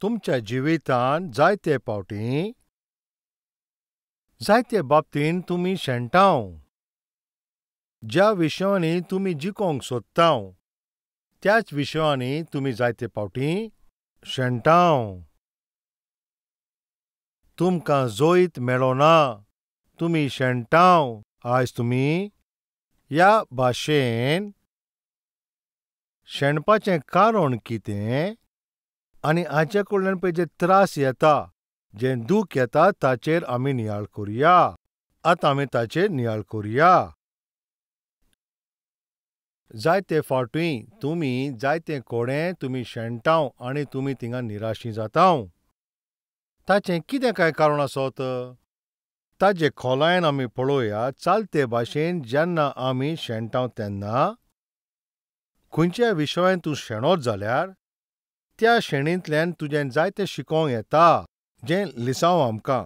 तुमच्या जिवितांत जायते फावटीं जायते बाबतींत तुमी शेणटाव. ज्या विशयांनी तुमी जिखोंक सोदताव त्याच विशयांनी तुमी जायते फावटीं शेणटाव. तुमकां जोईत मेळोना तुमी शेणटाव. आयज तुमी ह्या भाशेन शेणपाचें कारण कितें आनी हाचे कडल्यान पळय जे त्रास येता, जें दूख येता ताचेर आमी नियाळ करुया. आतां आमी ताचेर नियाळ करुया. जायते फावटीं तुमी जायतें कोडें तुमी शेणटाव आनी तुमी थिंगां निराशीं जाताव. ताचें कितें काय कारण आसत? ताचे खोलायेन आमी पळोवया. चालते भाशेन जेन्ना आमी शेणटाव तेन्ना खंयच्याय विशयान तूं शेणोत जाल्यार त्या शेणींतल्यान तुजें जायतें शिकोंक येता, जें लिसांव आमकां.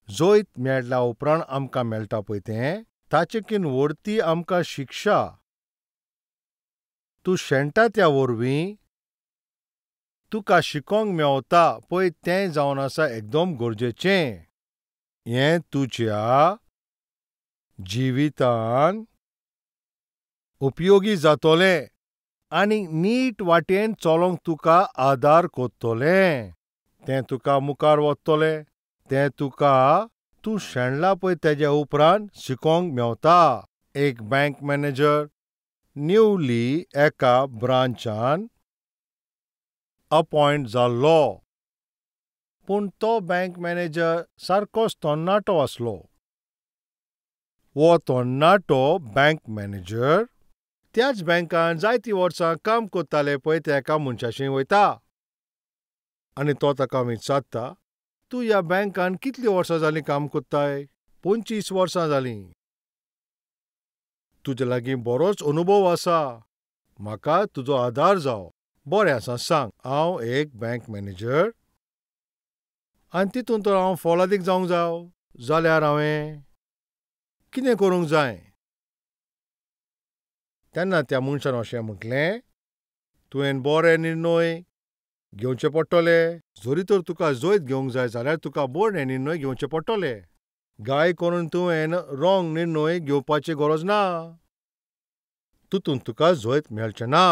जोईत मेळ्ळ्या उपरांत आमकां मेळटा पळय तें, ताचेकीन व्हडती आमकां शिक्षा. तूं शेणटा त्या वरवीं तुका शिकोंक मेवता पळय तें जावन आसा एकदम गरजेचें. हें तुज्या जिवितांत उपयोगी जातोलें आनी नीट वाटेन चलोंक तुका आदार कोत्तोलें. तें तुका मुखार व्हरतोलें. तें तुका तूं शेणला पळय तेज्या उपरांत शिकोंक मेवता. एक बँक मॅनेजर न्यूली एका ब्रांचान अपॉयंट जाल्लो. पूण तो बँक मॅनेजर सारकोच तरणाटो आसलो. वो तरणाटो बँक मॅनेजर त्याच बँकान जायतीं वर्सां काम कोत्ताले पळय त्या एका मनशाशी वयता आनी तो ताका विचारता, तूं ह्या बँकान कितलीं वर्सां जालीं काम कोत्ताय? 25 वर्सां जालीं. तुजे लागीं बरोच अनुभव आसा. म्हाका तुजो आदार जावं. बरें आसा, सांग. हांव एक बँक मॅनेजर आनी तितून तर हांव फौलादीक जावंक जाय. जाल्यार हांवें कितें करूंक जाय? तेन्ना त्या मनशान अशें म्हटलें, तुवें बरे निर्णय घेवचे पडटले. जरी तर तुका जोईत घेवंक जाय जाल्यार तुका बरे निर्णय घेवचे पडटले. घाय करून तुवें रॉंग निर्णय घेवपाची गरज ना. तितून तुका जोईत मेळचें ना.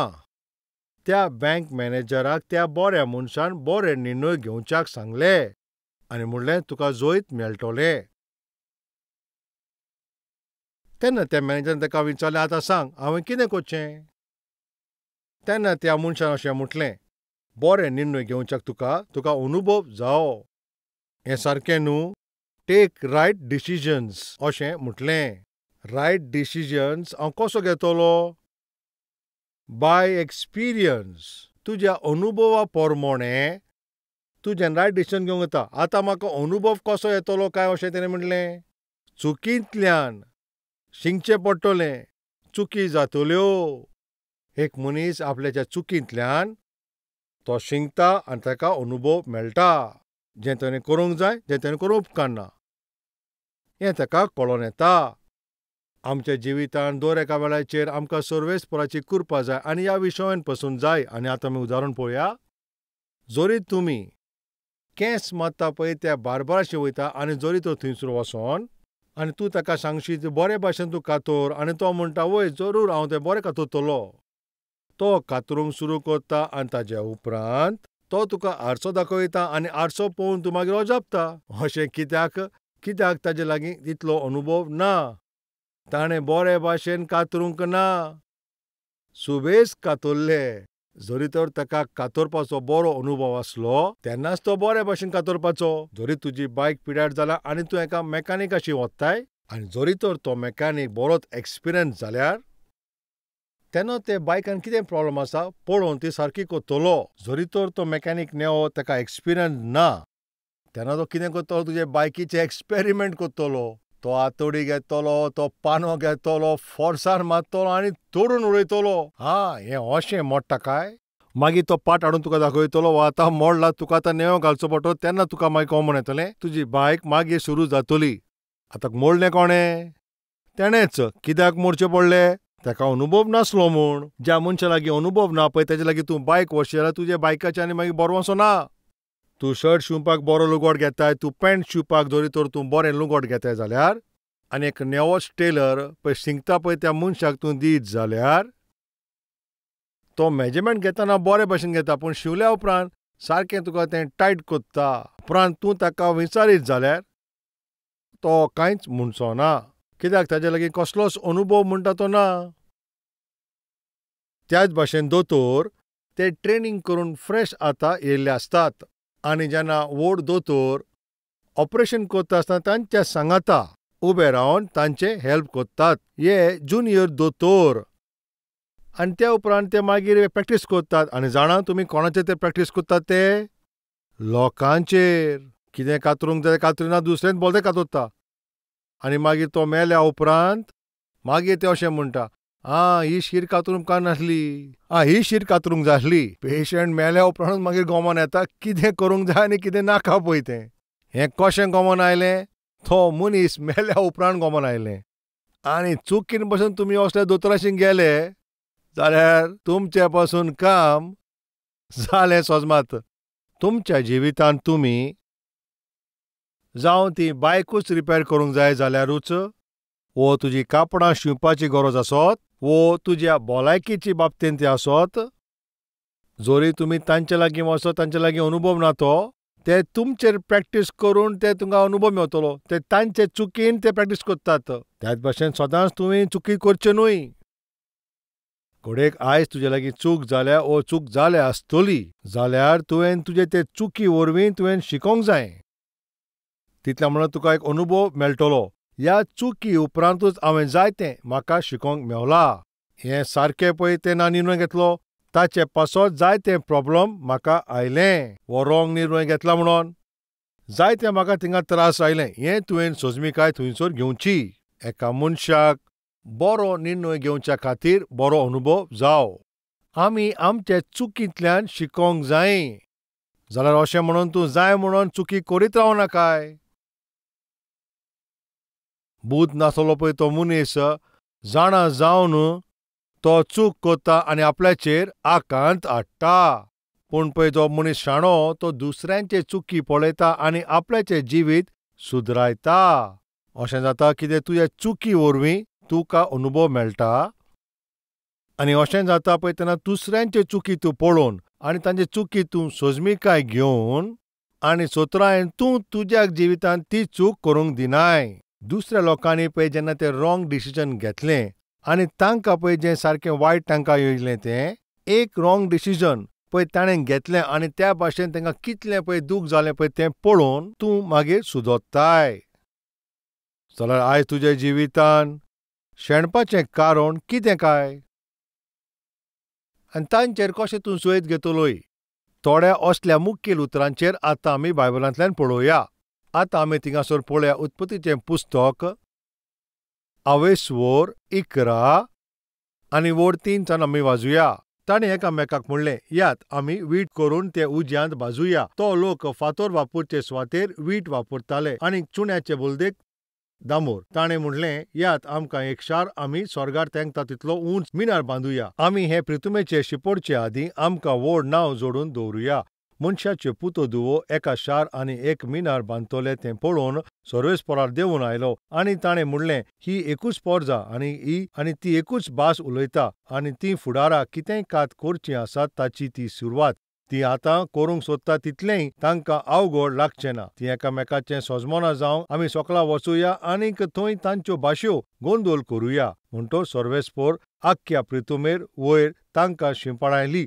त्या बँक मॅनेजराक त्या बऱ्या मनशान बरे निर्णय घेवच्याक सांगलें आनी म्हणलें तुका जोईत मेळटलें. तेन्ना त्या मॅनेजरान ताका विचारलें, आतां सांग, हांवें कितें करचें? तेन्ना त्या मनशान अशें म्हटलें, बरे निर्णय घेवच्याक तुका अनुभव जावो. हें सारकें न्हू? टेक रायट डिसिजन्स अशें म्हटलें. रायट डिसिजन्स हांव कसो घेतलो? By experience. तुज्या अनुभवा पोरमोणें तुजें रायट डिसिजन घेवंक येता. आतां म्हाका अनुभव कसो येतलो काय अशें तेणें म्हणलें. चुकींतल्यान शिकचें पडटलें. चुकी जातल्यो. एक मनीस आपल्याच्या चुकींतल्यान तो शिकता आनी ताका अनुभव मेळटा. जें ताणें करूंक जाय, जें ताणें करूंक उपकारना, हें ताका कळोन येता. आमच्या जिवितांत दर एका वेळाचेर आमकां सर्वेस्पराची कृपा जाय आनी ह्या विशयान पासून जाय. आनी आतां आमी उदाहरण पळोवया. जरी तुमी केंस मारता पळय त्या बार्बराशी वयता आनी जरी तो थंयसर वचोन आनी तूं ताका सांगशी बरे भाशेन तूं कातर आनी तो म्हणटा वय जरूर हांव तें बरें कातरतलो. तो कातरूंक सुरू करता आनी ताच्या उपरांत तो तुका आरसो दाखयता आनी आरसो पळोवन तूं मागीर अजापता. अशें कित्याक? कित्याक ताचे लागीं तितलो अनुभव ना. ताणें बरे भाशेन कातरूंक ना. सुबेज कातरलें. जरी तर ताका कातरपाचो बरो अनुभव आसलो तेन्नाच तो बरे भाशेन कातरपाचो. जरी तुजी बायक पिड्यार जाल्या आनी तूं एका मॅकॅनिकाशी वताय आनी जरी तर तो मॅकॅनीक बरोच एक्सपिरियन्स जाल्यार तेन्ना ते बायकान कितें प्रॉब्लेम आसा पळोवन ती सारकी करतलो. जरी तर तो मॅकॅनीक नेवो ताका एक्सपिरियन्स ना तेन्ना तो कितें करतलो? तुजे बायकीचे एक्सपेरिमेंट करतलो. तो आतोडी घेतलो, तो पानो घेतलो, फोर्सान मारतलो आनी तोडून उडयतलो. हें अशें मोडटा काय? मागीर तो पाट हाडून तुका दाखयतलो, आतां मोडला, तुका आतां नेवो घालचो पडटलो. तेन्ना तुका मागीर कळोन येतलें तुजी बायक मागीर सुरू जातली. आतां मोडलें कोणें? तेणेंच. कित्याक मोडचें पडलें? ताका अनुभव नासलो म्हूण. ज्या मनशा लागीं अनुभव ना पळय तेजे लागीं तूं बायक व्हरशी जाल्यार तुजे बायकाचें आनी मागीर बरो वचना. तूं शर्ट शिवपाक बरो लुगोट घेताय, तूं पॅण्ट शिवपाक जोरी तर तूं बरें लुगोट घेताय जाल्यार, आनी एक नेवोच टेलर पळय शिंकता पळय त्या मनशाक तूं दीत जाल्यार, तो मेजरमेंट घेतना बरे भशेन घेता, पूण शिवल्या उपरांत सारकें तुका तें टायट कोत्ता. उपरांत तूं ताका विचारीत जाल्यार तो कांयच म्हणचो ना. कित्याक ताचे लागीं कसलोच अनुभव म्हणटा तो ना. त्याच भाशेन दोतोर ते ट्रेनिंग करून फ्रेश आतां येयल्ले आसतात. आनी जेन्ना व्हड दोतोर ऑपरेशन करता आसतना तांच्या सांगाता उबे रावन तांचे हेल्प कोत्तात. हे ज्युनियर दोतोर. आनी त्या उपरांत ते मागीर प्रॅक्टीस कोत्तात. आनी जाणा तुमी कोणाचेर ते प्रॅक्टीस कोत्तात ते? लोकांचेर. कितें कातरूंक जाय कातरिना दुसरेंच बोल्दे कातरता. आनी मागीर तो मेल्या उपरांत मागीर ते अशें म्हणटा, ही शीर कातरूंक उपकार नासली, ही शीर कातरूंक जाय आसली. पेशंट मेल्या उपरांत मागीर गोमोन येता कितें करूंक जाय आनी कितें नाका पळय तें. हें कशें गोमोन आयलें? तो मनीस मेल्या उपरांत गोमोन आयलें. आनी चुकीन बसून तुमी असल्या दोतोराशी गेले जाल्यार तुमचे पासून काम जालें सोजमात. तुमच्या जिवितांत तुमी जावं ती बायकूच रिपेर करूंक जाय जाल्यारूच, वो तुजी कापडां शिवपाची गरज आसत, वो तुज्या भलायकेची बाबतींत ती आसत, जोरी तुमी तांचे लागीं वचत तांचे लागीं अनुभव ना तो, ते तुमचेर प्रॅक्टीस करून ते तुमकां अनुभव मेळटलो. ते तांचे चुकीन ते प्रॅक्टीस करतात. त्याच भाशेन सदांच तुवें चुकी करच्यो न्हय. घोडेक आयज तुजे लागीं चूक जाल्या वो चूक जाल्या आसतली जाल्यार तुवें तुजे ते चुकी वरवीं तुवें शिकोंक जाय. तितल्या म्हणून तुका एक अनुभव मेळटलो. ह्या चुकी उपरांतूच हांवें जायतें म्हाका शिकोंक मेवलां. हें सारकें पळय तेन्ना निर्णय घेतलो, ताचे पासत जायते प्रॉब्लम म्हाका आयले. वो रॉंग निर्णय घेतला म्हणून जायते म्हाका थिंगा त्रास आयले. हें तुवें सोजमीकाय थंयसर घेवची. एका मनशाक बरो निर्णय घेवच्या खातीर बरो अनुभव जाव. आमी आमचे चुकींतल्यान शिकोंक जाय. जाल्यार अशें म्हणून तूं जाय म्हणून चुकी करीत रावनाकाय. बूद नासलो पळय तो मनीस जाणा जावन तो चूक करता आनी आपल्याचेर आकांत हाडटा. पूण पळय जो मनीस शाणो तो दुसऱ्यांचे चुकी पळयता आनी आपल्याचें जिवीत सुदरायता. अशें जाता कितें तुज्या चुकी वरवीं तुका अनुभव मेळटा. आनी अशें जाता पळय तेन्ना दुसऱ्यांचे चुकी तूं पळोवन आनी तांचे चुकी तूं सोजमीकाय घेवन आनी सोत्रायन तूं तुज्या जिवितांत ती चूक करूंक दिनाय. दुसऱ्या लोकांनी पळय जेन्ना ते रॉंग डिसिजन घेतलें आनी तांकां पळय जें सारकें वायट तांकां येयलें तें एक रॉंग डिसिजन पळय ताणें घेतलें आनी त्या भाशेन तांकां कितलें पळय दूख जालें पळय तें पळोवन तूं मागीर सुदरताय. जाल्यार आयज तुज्या जिवितांत शेणपाचें कारण कितें काय? आनी तांचेर कशें तूं सुयेत घेतलोय? थोड्या असल्या मुखेल उतरांचेर आतां आमी बायबलांतल्यान पळोवया. आतां आमी थिंगासर पळोवया उत्पत्तीचें पुस्तक 11 आनी 3 सावन आमी वाचुया. ताणें एकामेकाक म्हणलें, यात आमी वीट करून ते उज्यांत भाजुया. तो लोक फातर वापरचे सुवातेर वीट वापरताले आनी चुन्याचे बुलदेक दामोर. ताणें म्हणलें, यात आमकां एक शार आमी स्वर्गार तेंकता तितलो उंच मिनार बांदुया. आमी हे पृथ्वीचेर शिंपडचे आदीं आमकां व्हड नांव जोडून दवरुया. मनशाचे पुतो धुवो एका शार आनी एक मिनार बांदतले तें पळोवन सर्वेस्परार देंवून आयलो. आनी ताणें म्हणलें, ही एकूच पोरजां आनी ती एकूच भास उलयता आनी ती फुडाराक कितेंय कात करचीं आसात ताची ती सुरवात. ती आतां करूंक सोदता तितलेंय तांकां अवघड लागचें ना. ती एकामेकाचें सोजमोना जावं आमी सोकला वचुया आनीक थंय तांच्यो भाशो गोंदोल करुया. म्हणटो सर्वेस्पर आख्ख्या पृथ्वीमेर वयर तांकां शिंपडायली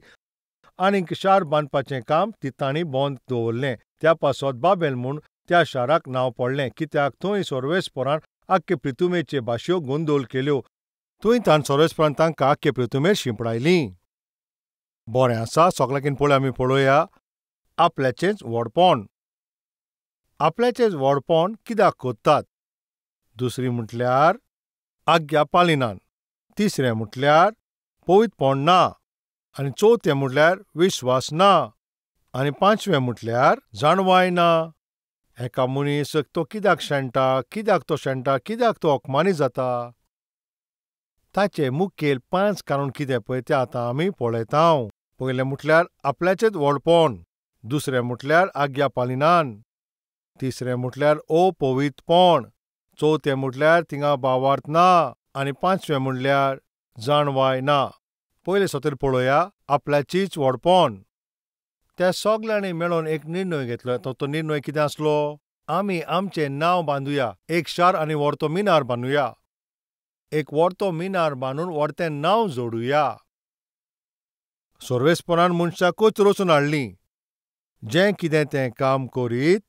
आनीक शार बांदपाचें काम ती तांणी बंद दवरलें. त्या पासत बाबेल म्हूण त्या शाराक नांव पडलें, कित्याक थंय सर्वेस्परान आख्खे पृथ्वीचे भाशो गोंदोल केल्यो. थंय ताण सर्वेस्परान तांकां आख्खे पृथ्वीमेर शिंपडायलीं. बरें आसा, सोगल्याकीन पळय आमी पळोवया आपल्याचेंच व्हडपण. आपल्याचेंच व्हडपण कित्याक कोत्तात? दुसरी म्हटल्यार आज्ञा पालिनान. तिसरें म्हटल्यार पवित्रपण ना. आनी चवथें म्हटल्यार विश्वास ना. आनी पांचवें म्हटल्यार जाणवाय ना. एका मनीस तो कित्याक शेणटा, कित्याक तो अकमानी जाता? ताचें मुखेल 5 कारण कितें पळय तें आतां आमी पळयतांव. पयलें म्हटल्यार आपल्याचेंच व्हडपण. दुसरें म्हटल्यार आज्ञा पालिनान. तिसरें म्हटल्यार अपवित्रपण. चवथें म्हटल्यार थिंगा भावार्थ ना. आनी पांचवें म्हटल्यार जाणवाय ना. पयले सोतेर पळोवया आपल्याचीच व्हडपण. त्या सगल्यांनी मेळून एक निर्णय घेतलो. तो निर्णय कितें आसलो? आमी आमचें नांव बांदुया. एक शार आनी व्हडतो मिनार बांदुया. एक व्हडतो मिनार बांदून व्हडतें नांव जोडुया. सर्वेस्परान मनशाकूच रचून हाडलीं. जें कितें तें काम करीत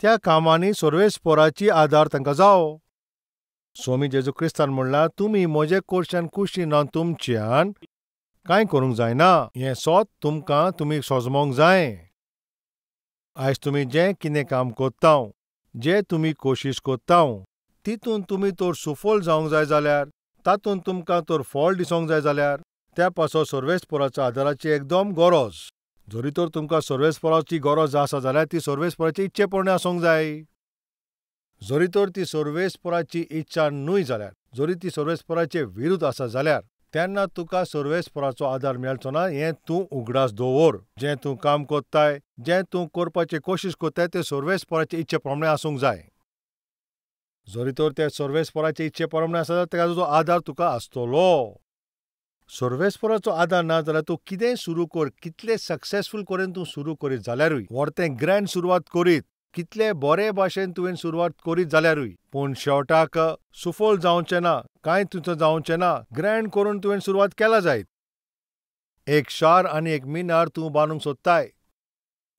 त्या कामांनी सर्वेस्पराची आदार तांकां जावो. स्वामी जेजू क्रिस्तान म्हणलां, तुमी म्हजे कडच्यान कुशीन रावन तुमच्यान कांय करूंक जायना. हें सोत तुमकां तुमी सोजमोंक जाय. आयज तुमी जें कितें काम कोत्ता, जें तुमी कोशिश कोत्ता, तितून तुमी तर सुफल जावंक जाय जाल्यार, तातूंत तुमकां तर फळ दिसोंक जाय जाल्यार, त्या पासो सर्वेस्पराच्या आदाराची एकदम गरज. जरी तर तुमकां सर्वेस्पराची गरज आसा जाल्यार ती सर्वेस्पराची इच्छेपणे आसूंक जाय. जरी तर ती सर्वेस्पराची इच्छा न्हय जाल्यार, जरी ती सर्वेस्पराचे विरुद्ध आसा जाल्यार, तेन्ना तुका सर्वेस्पराचो आदार मेळचो ना हें तूं उगडास दवर. जें तूं काम कोत्ताय, जें तूं करपाची कोशिश कोत्ताय तें सर्वेस्पराचे इच्छे प्रमाणे आसूंक जाय. जरी तर तें सर्वेस्पराचे इच्छे प्रमाणे आसा जाल्यार ताचो आदार तुका आसतलो. सर्वेस्पराचो आदार ना जाल्यार तूं कितेंय सुरू कर, कितलें सक्सेसफूल करून तूं सुरू करीत जाल्यारूय, व्हडतें ग्रँड सुरवात करीत, कितले बरे भाशेन तुवें सुरवात करीत जाल्यारूय, पूण शेवटाक सुफल जावचें ना, कांय तुजो जावचें ना, ग्रँड करून तुवें सुरवात केला जायत. एक शार आनी एक मिनार तूं बांदूंक सोदताय.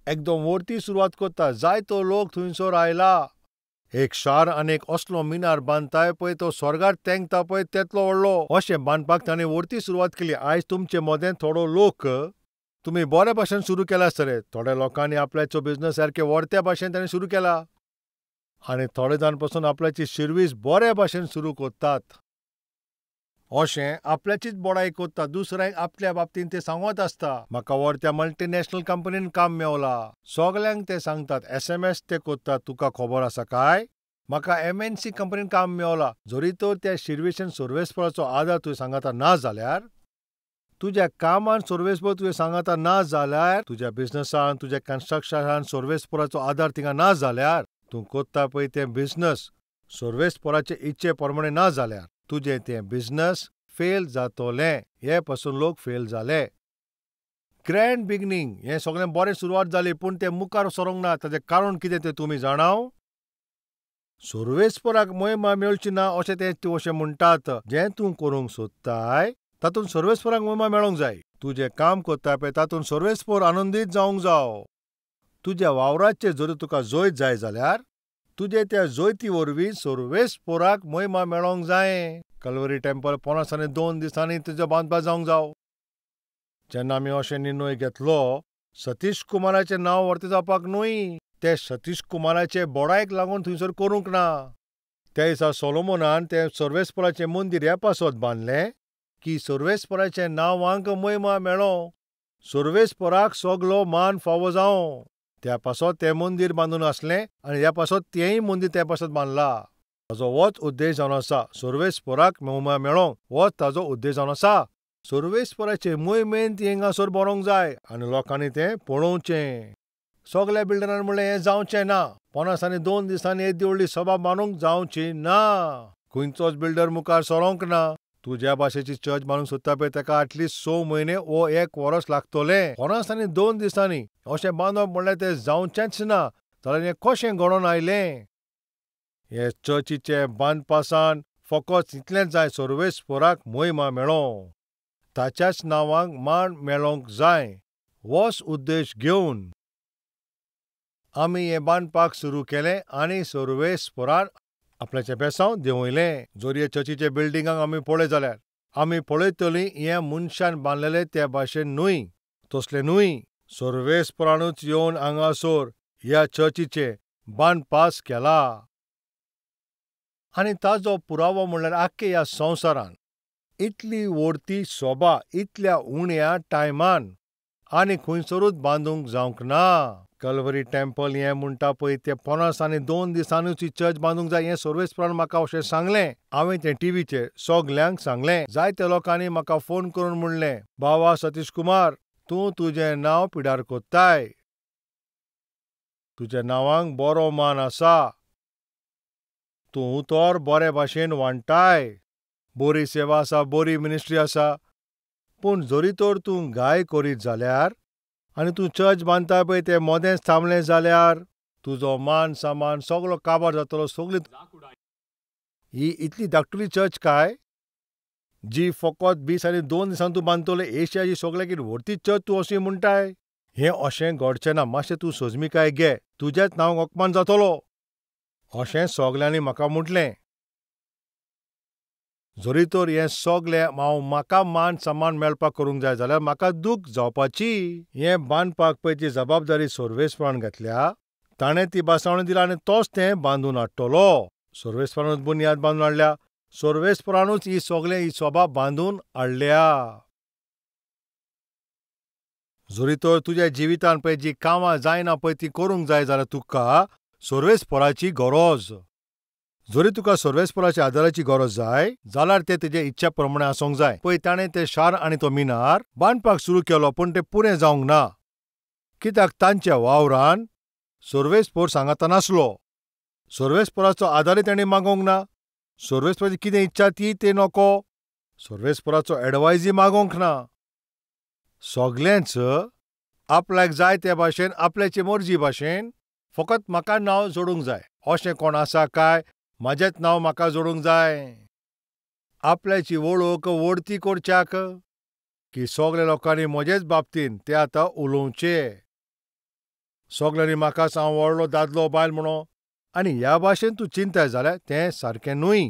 एकदम व्हडती सुरवात कोत्ता, जायतो लोक थंयसर आयला. एक शार आनी एक असलो मिनार बांदताय पळय तो स्वर्गार तेंगता पळय तितलो व्हडलो. अशें बांदपाक ताणें व्हडती सुरवात केली. आयज तुमचे मदें थोडो लोक तुमी बऱ्या भाशेन सुरू केला आसतले. थोड्या लोकांनी आपल्याचो बिझनस सारके व्हडत्या भाशेन ताणें सुरू केला. आनी थोडे जाण पासून आपल्याची सर्वीस बऱ्या भाशेन सुरू कोत्तात. अशें आपल्याचीच बडाई कोत्ता, दुसऱ्यांक आपल्या बाबतींत ते सांगत आसता. म्हाका व्हडत्या मल्टीनॅशनल कंपनीन काम मेवलां. सगल्यांक ते सांगतात. SMS ते कोत्तात. तुका खबर आसा काय? म्हाका MNC कंपनीन काम मेवलां. जरी तर त्या सर्विसेन सर्वेस्पराचो आदार तुवें सांगता ना जाल्यार, तुज्या कामान सर्वेस्पर तुवें सांगता ना जाल्यार, तुज्या बिझनसान, तुज्या कन्स्ट्रक्शनान सर्वेस्पराचो आदार थिंगा ना जाल्यार, तूं कोत्ता पळय तें बिझनस सर्वेस्पराचे इच्छे प्रमाणे ना जाल्यार, तुजें तें बिझनस फेल जातोलें. हे पासून लोक फेल जाले. ग्रँड बिगिनींग हें सगळें बरें सुरवात जाली, पूण तें मुखार सरोंक ना. ताचें कारण कितें तें तुमी जाणाव? सर्वेस्पराक महिमा मेळची ना अशें ते अशें म्हणटात. जें तूं करूंक सोदताय तातूंत सर्वेस्पराक महिमा मेळोंक जाय. तुजें काम कोत्ताय पळय तातूंत सर्वेस्पर आनंदीत जावंक जावो. तुज्या वावराचेर जरी तुका जैत जाय जाल्यार, तुजे त्या जैती वरवीं सर्वेस्पराक महिमा मेळोंक जाय. कल्वरी टेंपल 50 आनी 2 दिसांनी तुजें बांदपाक जावंक जावो. जेन्ना आमी अशें निर्णय घेतलो, सतीश कुमाराचें नांव व्हडतें जावपाक न्हय, ते सतीश कुमाराचे बडायक लागून थंयसर करूंक ना. त्या दिसा सोलोमोनान तें सर्वेस्पराचें मंदीर ह्या पासत बांदलें की सर्वेस्पराच्या नांवांक महिमा मेळो, सर्वेस्पराक सगलो मान फावो जावं. त्या पासत तें मंदीर बांदून आसलें आनी ह्या पासत तेंय मंदीर त्या पासत बांदलां. ताजो होच उद्देश जावन आसा, सर्वेस्पराक महिमा मेळोंक. होच ताजो उद्देश जावन आसा. सर्वेस्पराचे महिमेन ती हिंगासर बरोंक जाय आनी लोकांनी तें पळोवचें. सगल्या बिल्डरांनी म्हणलें हें जावचें ना. 50 आनी 2 दिसांनी येदी व्हडली सभा बांदूंक जावची ना. खंयचोच बिल्डर मुखार सरोंक ना. तूं ज्या भाशेची चर्च बांदूंक सोदता पळय ताका ऍटलिस्ट 6 म्हयने वो 1 वर्स लागतलें. 50 आनी 2 दिसांनी अशें बांदप म्हणल्यार तें जावचेंच ना. जाल्यार हें कशें घडोवन आयलें? हे चर्चीचें बांदपासान फकत इतलेंच जाय, सर्वेस्पराक महिमा मेळो, ताच्याच नांवांक मान मेळोंक जाय. होच उद्देश घेवन आमी हें बांदपाक सुरू केलें आनी सर्वेस्परान आपल्याचें बेसांव देंवयलें. जर हे चर्चीचे बिल्डिंगाक आमी पळयत जाल्यार, आमी पळयतलीं हें मनशान बांदलेलें त्या भाशेन न्हय, तसलें न्हय. सर्वेस्परानूच येवन हांगासर ह्या चर्चीचें बांदपास केलां. आनी ताजो पुरावो म्हणल्यार आख्खे ह्या संवसारान इतली व्हडती सभा इतल्या उण्या टायमान आनी खंयसरूच बांदूंक जावंक ना. कल्वरी टेंपल हें म्हणटा पळय तें 50 आनी 2 दिसांनीच ही चर्च बांदूंक जाय हें सर्वेस्परान म्हाका अशें सांगलें. हांवें तें टीव्हीचेर सगल्यांक सांगलें. जायत्या लोकांनी म्हाका फोन करून म्हणलें, बाबा सतीश कुमार, तूं तुजें नांव पिड्यार कोत्ताय. तुज्या नांवांक बरो मान आसा. तूं तर बरे भाशेन वांटाय. बरी सेवा आसा, बरी मिनिस्ट्री आसा. पूण जरी तर तूं गाय करीत जाल्यार आनी तूं चर्च बांदता पळय तें मोदेंच थांबलें जाल्यार तुजो मान सामान सगळो काबार जातलो. सगळी ही इतली धाकटुली चर्च काय जी फकत 20 आनी 2 दिसांनी तूं बांदतलो. एशियाची सगळ्याकीन व्हडली चर्च तूं अशी म्हणटाय. हें अशें घडचें ना. मातशें तूं सोजमीकाय घे. तुजेच नांवाक अपमान जातलो. अशें सगल्यांनी म्हाका म्हटलें. जरी तर हें सगलें म्हाका मान सन्मान मेळपाक करूंक जाय जाल्यार म्हाका दूख जावपाची. हें बांदपाक पळय जी जबाबदारी सर्वेस्परान घेतल्या ताणें ती बासावणी दिला आनी तोच तें बांदून हाडटलो. सर्वेस्परानूच बुनयाद बांदून हाडल्या. सर्वेस्परानूच ही सभा बांदून हाडल्या. जरी तर तुज्या जिवितांत पळय जी कामां जायना पळय ती करूंक जाय जाल्यार तुका सर्वेस्पराची गरज. जरी तुका सर्वेस्पराच्या आदाराची गरज जाय जाल्यार ते तेजे इच्छा प्रमाणे आसूंक जाय. पळय ताणें तें शार आनी तो मिनार बांदपाक सुरू केलो पूण तें पुरें जावंक ना. कित्याक तांच्या वावरान सर्वेस्पर सांगाता नासलो. सर्वेस्पराचो आदारूय ताणें मागोवंक ना. सर्वेस्पराची कितें इच्छा ती ते नको. सर्वेस्पराचो एडवायजूय मागोवंक ना. सगळेंच आपल्याक जाय ते भाशेन आपल्याची मर्जी भाशेन फकत म्हाका नांव जोडूंक जाय अशें कोण आसा काय. म्हाजेंच नांव म्हाका जोडूंक जाय. आपल्याची वळख वडती करच्याक की सगल्या लोकांनी म्हजेच बाबतींत ते आतां उलोवचे. सगल्यांनी म्हाकाच हांव व्हडलो दादलो बायल म्हणो. आनी ह्या भाशेन तूं चिंताय जाल्यार तें सारकें न्हय.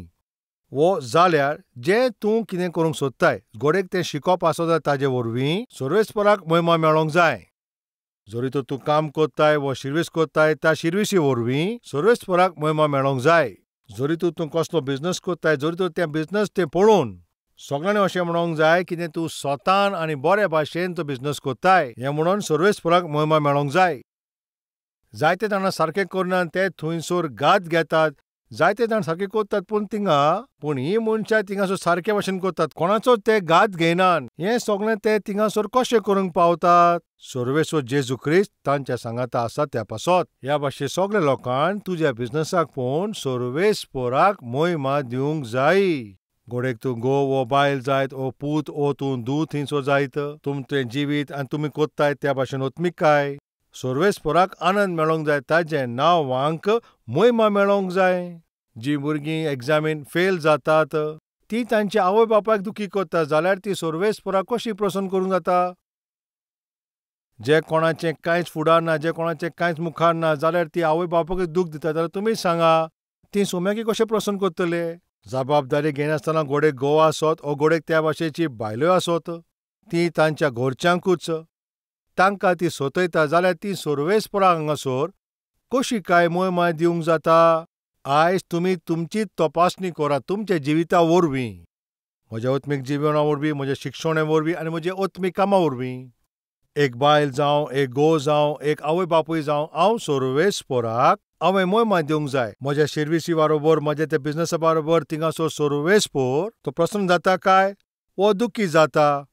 वो जाल्यार जें तूं कितें करूंक सोदताय घोडेक तें शिकप आसत जाल्यार ताजे वरवीं सर्वेस्पराक महिमा मेळोंक जाय. जरी तर तूं काम कोत्ताय वो शिर्वीस कोत्ताय त्या शिर्विसी वरवीं सर्वेस्पराक महिमा मेळोंक जाय. जरी तर तूं कसलो बिझनस कोत्ताय जरी तर तें बिझनस तें पळोवन सगळ्यांनी अशें म्हणोंक जाय कितें तूं स्वतान आनी बऱ्या भाशेन तो बिझनस कोत्ताय हें म्हणून सर्वेस्पराक महिमा मेळोंक जाय. जायते जाणां सारकें करनात ते थंयसर घात घेतात. जायते जाण सारकें कोत्तात पूण हीं मनशां थिंगासर सारके भाशेन कोत्तात. कोणाचोच ते घात घेयनात. हें सगळें ते थिंगासर कशें करूंक पावतात. सर्वेस्वर जेजू ख्रिस्त तांच्या सांगाता आसा त्या पासत. ह्या भाशेन सगळ्या लोकांक तुज्या बिझनसाक पळोवन सर्वेस्पराक महिमा दिवंक जाय. घोडेक तूं घोव वो बायल जायत ओ पूत ओ तूं दूद थंयसर जायत तुमचें जिवीत आनी तुमी कोत्ताय त्या भाशेन ओत्मिकाय. सर्वेस्पराक आनंद मेळोंक जाय. ताजें नांवांक महिमा मेळोंक जाय. जीं भुरगीं एग्जामीन फेल जातात तीं तांच्या आवय बापायक दुखी करतात जाल्यार ती सर्वेस्पराक कशी प्रसन्न करूंक जाता. जे कोणाचें कांयच फुडार ना जे कोणाचें कांयच मुखार ना जाल्यार ती आवय बापायकूच दूख दिता जाल्यार तुमीच सांगा ती सोम्याकी कशें प्रसन्न करतले. जबाबदारी घेनासतना घोडेक घोव आसत ओ घोडेक त्या भाशेची बायलोय आसत ती तांच्या घरच्यांकूच तांकां ती सतयता जाल्यार ती सर्वेस्पराक हांगासर कशी काय महिमा दिवंक जाता. आयज तुमी तुमचीच तपासणी करात तुमच्या जिविता वरवीं. म्हज्या ओत्मीक जिवना वरवीं म्हज्या शिक्षणा वरवीं आनी म्हज्या ओत्मीक कामा वरवीं. एक बायल जावं एक घोव जावं एक आवय बापूय जावं हांव सर्वेस्पराक हांवें महिमा दिवंक जाय. म्हज्या शिर्विसी बरोबर म्हज्या त्या बिझनसा बरोबर थिंगासर सर्वेस्पर तो प्रसन्न जाता काय वो दुखी जाता.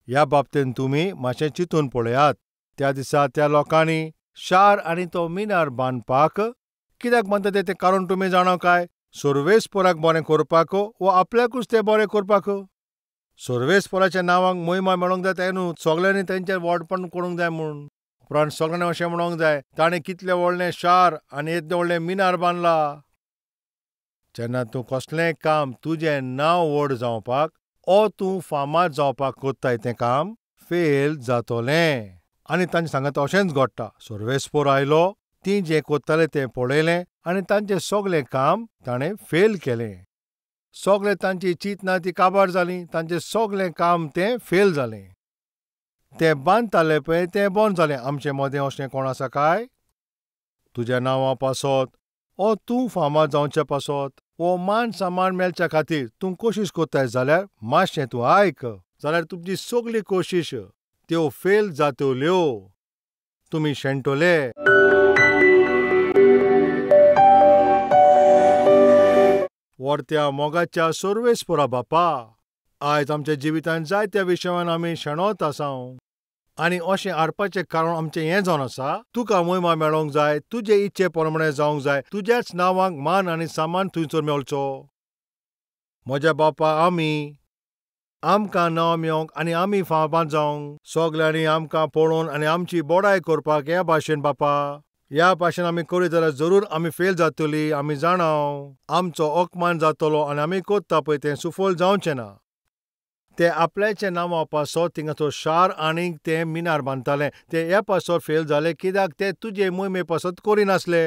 ह्या बाबतींत तुमी मातशें चिंतून पळयात. त्या दिसा त्या लोकांनी शार आनी तो मिनार बांदपाक कित्याक बांदता तें कारण तुमी जाणा काय. सर्वेस्पराक बरें करपाक वो आपल्याकूच तें बरें करपाक. सर्वेस्पराच्या नांवाक महिमा मेळोंक जाय तें न्हू सगल्यांनी तेंचें व्हडपण करूंक जाय म्हूण. उपरांत सगळ्यांनी अशें म्हणोंक जाय ताणें कितलें व्हडलें शार आनी येदें व्हडलें मिनार बांदलां. जेन्ना तूं कसलेंय काम तुजें नांव व्हड जावपाक ओ तूं फामाद जावपाक कोत्ताय तें काम फेल जातलें. आनी तांचें सांगता अशेंच घडटा. सर्वेस्पर आयलो तीं जें कोत्तालें तें पळयलें आनी तांचें सगळें काम ताणें फेल केलें. सगळें तांची चिंतना ती काबार जालीं. तांचें सगळें काम तें फेल जालें. तें बांदतालें पळय तें बंद जालें. आमचें मदें अशें कोण आसा काय. तुज्या नांवा पासत ओ तूं फामाद जावच्या पासत वो मान सन्मान मेळच्या खातीर तूं कोशिश कोत्ताय जाल्यार मातशें तूं आयक जाल्यार तुमची सगळी कोशिश त्यो फेल जातल्यो. तुमी शेणटले. वर्त्या मोगाच्या सर्वेस्परा बापा आयज आमच्या जिवितांत जायत्या विशयान आमी शेणोत आसां. आनी अशें हारपाचें कारण आमचें हें जावन आसा, तुका महिमा मेळोंक जाय, तुजे इच्छे प्रमाणे जावंक जाय, तुज्याच नांवाक मान आनी सामान थंयसर मेळचो. म्हज्या बापा आमकां नांव मेळोंक आनी आमी फामाद जावंक, सगल्यांनी आमकां पळोवन आनी आमची बडाय करपाक ह्या भाशेन बापा. ह्या भाशेन आमी करीत जाल्यार जरूर आमी फेल जातलीं, आमी जाणाव. आमचो अपमान जातलो आनी आमी कोत्ता पळय तें सुफल जावचें ना. ते आपल्याचें नांवा पासत थिंगासर शार आनीक तें मिनार बांदताले, ते ह्या पासत फेल जाले कित्याक ते तुजे मोहिमे पासत करिनासले.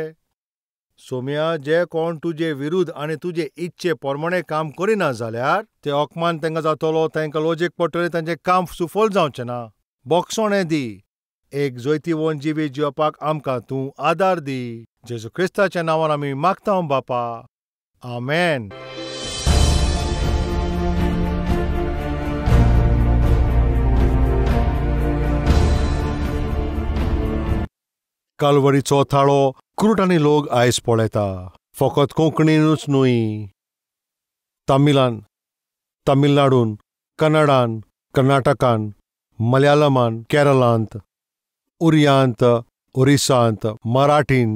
सोम्या, जे कोण तुजे विरुद्ध आनी तुजे इच्छे प्रमाणे काम करिना जाल्यार ते अपमान तांकां जातलो, तांकां लॉजीक पडटलें, तांचें काम सुफल जावचें ना. बोगसोणें दी. एक जैतिवंत जिवीत जिवपाक आमकां तूं आदार दी. जेजू क्रिस्ताच्या नांवान आमी मागता बापा. आमेन. काल्वरीचो थाळो क्रूटांनी लोक आयज पळयता. फकत कोंकणीनूच न्हय, तामिळनाडून, कन्नडान, कर्नाटकान, मल्याळमान, केरळांत, उरियांत, ओरिसांत, मराठीन,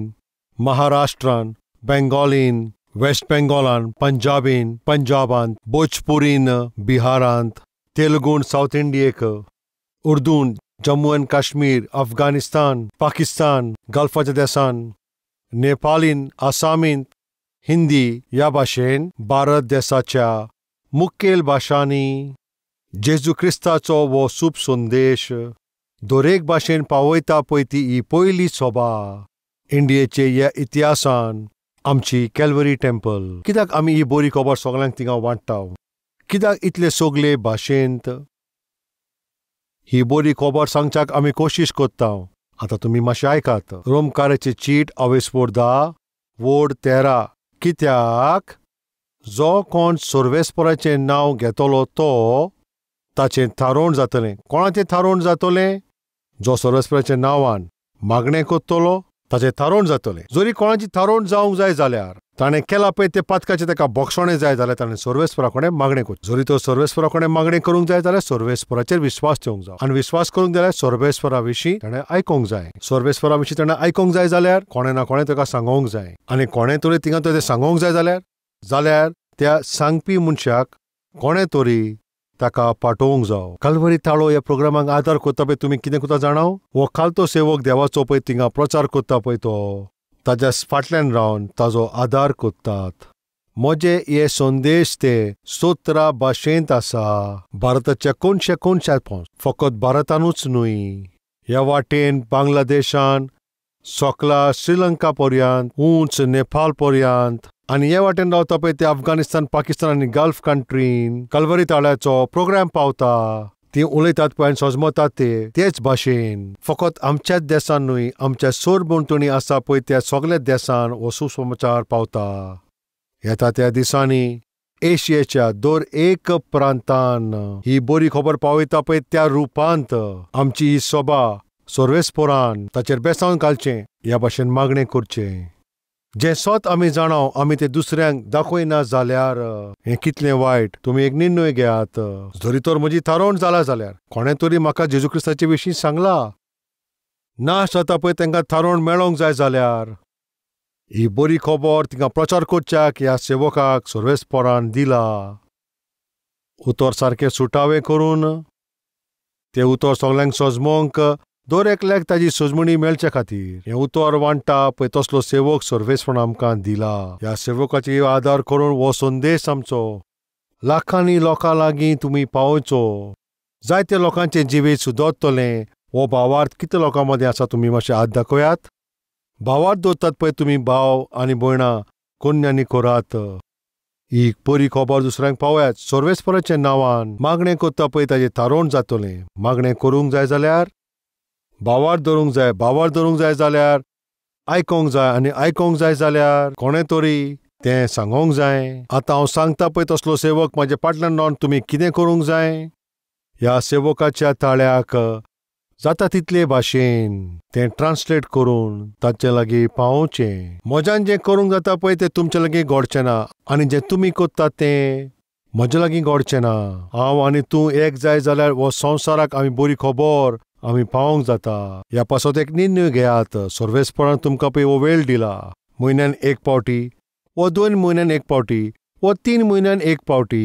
महाराष्ट्रान, बेंगॉलीन, वेस्ट बेंगॉलान, पंजाबांत, भोजपुरीन, बिहारांत, तेलुगून साऊथ इंडियेक, उर्दून जम्मू आनी काश्मीर, अफगाणिस्तान, पाकिस्तान, गल्फाच्या देशांत, नेपालीन, आसामींत, हिंदी ह्या भाशेन भारत देशाच्या मुखेल भाशांनी जेजू क्रिस्ताचो वो सूप संदेश दरेक भाशेन पावयता पळय ती ही पयली सभा इंडियेचे ह्या इतिहासान आमची कॅल्वरी टेंपल. कित्याक आमी ही बरी खबर सगळ्यांक थिंगा वांट्टा? कित्याक इतले सगळे भाशेंत ही बरी खबर सांगच्याक आमी कोशिश कोत्ता. आतां तुमी मातशें आयकात. रोमकाराची चीट अवेस्पोर 10 वोड 13. कित्याक जो कोण सर्वेस्पराचें नांव घेतलो तो ताचें थारोवण जातलें. कोणाचें थारोवण जातलें? जो सर्वेस्पराच्या नांवान मागणें कोत्तलो ताचें थारोवण जातलें. जरी कोणाची थारोवण जावंक जाय जाल्यार ताणें केला पळय ते पातकाचें ताका बोगसोणें जाय जाल्यार ताणें सर्वेस्परा कडेन मागणें करचें. जरी तो सर्वेस्परा कडेन मागणें करूंक जाय जाल्यार सर्वेस्पराचेर विस्वास ठेवंक जाय. आनी विस्वास करूंक जाल्यार सर्वेस्परा विशीं ताणें आयकूंक जाय. सर्वेस्परा विशीं ताणें आयकूंक जाय जाल्यार कोणें ना कोणें ताका सांगोंक जाय. आनी कोणें तरी थिंगा तें सांगोंक जाय जाल्यार त्या सांगपी मनशाक कोणें तरी ताका पाठोवंक जावो. कल्वरी थाळो ह्या प्रोग्रामाक आदार करता पळय तुमी कितें करता जाणां? हो खालतो सेवक देवाचो पळय थिंगा प्रचार करता पळय तो ताच्या फाटल्यान रावन ताजो आदार करतात. म्हजे हे संदेश ते 17 भाशेंत आसा. भारताच्या कोणशात फकत भारतानूच न्हय, ह्या वाटेन बांगलादेशान सोकला श्रीलंका पर्यंत, उंच नेपाल पर्यंत आनी हे वाटेन रावता पळय ते अफगाणिस्तान, पाकिस्तान आनी गल्फ कंट्रीन कल्वरी थाळ्याचो प्रोग्राम पावता. ती उलयतात पळय आनी सोजमतात तेच भाशेन. फकत आमच्याच देशान न्हय, आमच्या सोरभोंवतणी आसा पळय त्या सगळ्या देशान हो सुसमाचार पावता. येता त्या दिसांनी एशियेच्या दर एक प्रांतान ही बरी खबर पावयता पळय त्या रुपांत आमची ही सभा सर्वेस्परान ताचेर बेसांव घालचें, ह्या भाशेन मागणें करचें. जें स्वत आमी जाणाव आमी तें दुसऱ्यांक दाखयना जाल्यार हें कितलें वायट. तुमी एक निर्णय घेयात. जरी तर म्हजी थारोवण जाला जाल्यार कोणें तरी म्हाका जेजू क्रिस्ताचे विशीं सांगला. नाश जाता पळय तांकां थारोवण मेळोंक जाय जाल्यार ही बरी खबर तिका प्रचार करच्याक ह्या सेवकाक सर्वेस्परान दिला. उतर सारकें सुटावें करून तें उतर सगल्यांक सजमोवंक दर एकल्याक ताजी सजमणी मेळचे खातीर हें उतर वांट्टा पळय तसलो सेवक सर्वेस्परान आमकां दिला. ह्या सेवकाची आदार करून हो संदेश आमचो लाखांनी लोकां लागीं तुमी पावयचो. जायत्या लोकांचें जिवीत सुदरतलें. हो भावार्थ कितल्या लोकां मदें आसा तुमी मातशें हात दाखयात. भावार्थ दवरतात पळय तुमी भाव आनी भयणां कोन्यांनी करात. ही बरी खबर दुसऱ्यांक पावयात. सर्वेस्पराच्या नांवान मागणें करता पळय ताजें थारोवण जातलें. मागणें करूंक जाय जाल्यार भावार्थ धरूंक जाय. भावार्थ धरूंक जाय जाल्यार आयकोंक जाय आनी आयकोंक जाय जाल्यार कोणें तरी तें सांगोंक जाय. आतां हांव सांगता पळय तसलो सेवक म्हाजे फाटल्यान रावन तुमी कितें करूंक जाय? ह्या सेवकाच्या ताळ्याक जाता तितले भाशेन तें ट्रान्सलेट करून ताचे लागीं पावोवचें. म्हज्यान जें करूंक जाता पळय तें तुमचे लागीं घडचें ना. आनी जें तुमी करतात तें म्हजे लागीं घडचें ना. हांव आनी तूं एक जाय जाल्यार हो संवसाराक आमी बरी खबर आमी पावोंक जाता. ह्या पासत एक निर्णय घेयात. सर्वेस्परान तुमकां पळय हो वेळ दिला. म्हयन्यान एक पावटी, वो 2 म्हयन्यान एक पावटी, वो 3 म्हयन्यान एक पावटी.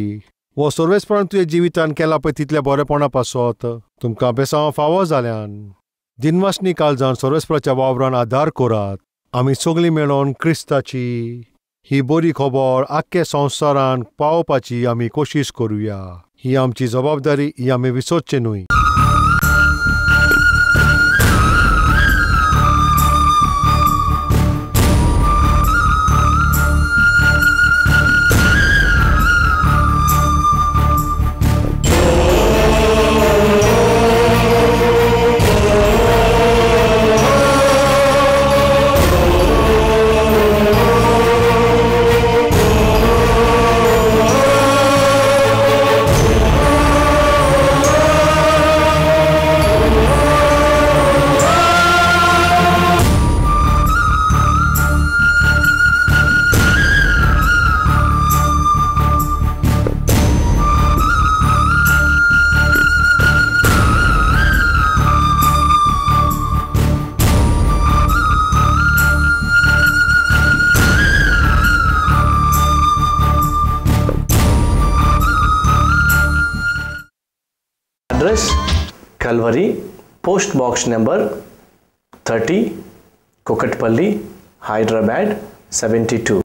वो सर्वेस्परान तुजे जिवितान केला पळय तितल्या बरेपणा पासत तुमकां बेसांव फावो जाल्यान. दिनवासनी काळजान सर्वेस्पराच्या वावरान आदार करात. आमी सगळीं मेळोन क्रिस्ताची ही बरी खबर आख्खे संवसारान पावोवपाची आमी कोशीश करुया. ही आमची जबाबदारी, ही आमी विसरचे न्हय. Address Calvary, Post Box number 30, Kokatpalli, Hyderabad 72.